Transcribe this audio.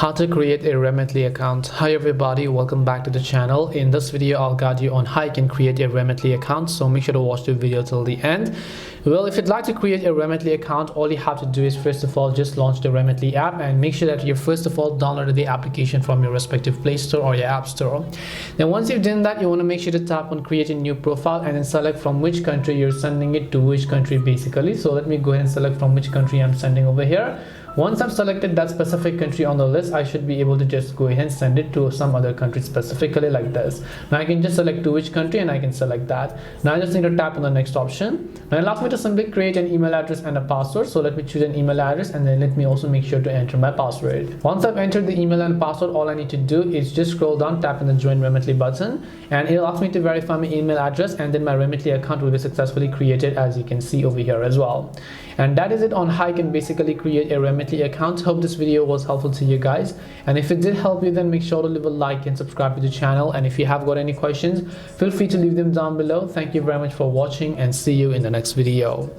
How to create a Remitly account. Hi everybody, welcome back to the channel. In this video I'll guide you on how you can create a Remitly account, so make sure to watch the video till the end. Well, if you'd like to create a Remitly account, all you have to do is first of all just launch the Remitly app and make sure that you first of all downloaded the application from your respective Play Store or your App Store. Then once you've done that, you want to make sure to tap on create a new profile and then select from which country you're sending it to, which country basically. So let me go ahead and select from which country I'm sending over here. Once I've selected that specific country on the list, I should be able to just go ahead and send it to some other country specifically like this. Now I can just select to which country and I can select that. Now I just need to tap on the next option. Now it allows me to simply create an email address and a password. So let me choose an email address and then let me also make sure to enter my password. Once I've entered the email and password, all I need to do is just scroll down, tap on the join Remitly button, and it allows me to verify my email address, and then my Remitly account will be successfully created, as you can see over here as well. And that is it on how you can basically create a Remitly account. Hope this video was helpful to you guys, and if it did help you, then make sure to leave a like and subscribe to the channel. And if you have got any questions, feel free to leave them down below. Thank you very much for watching and see you in the next video.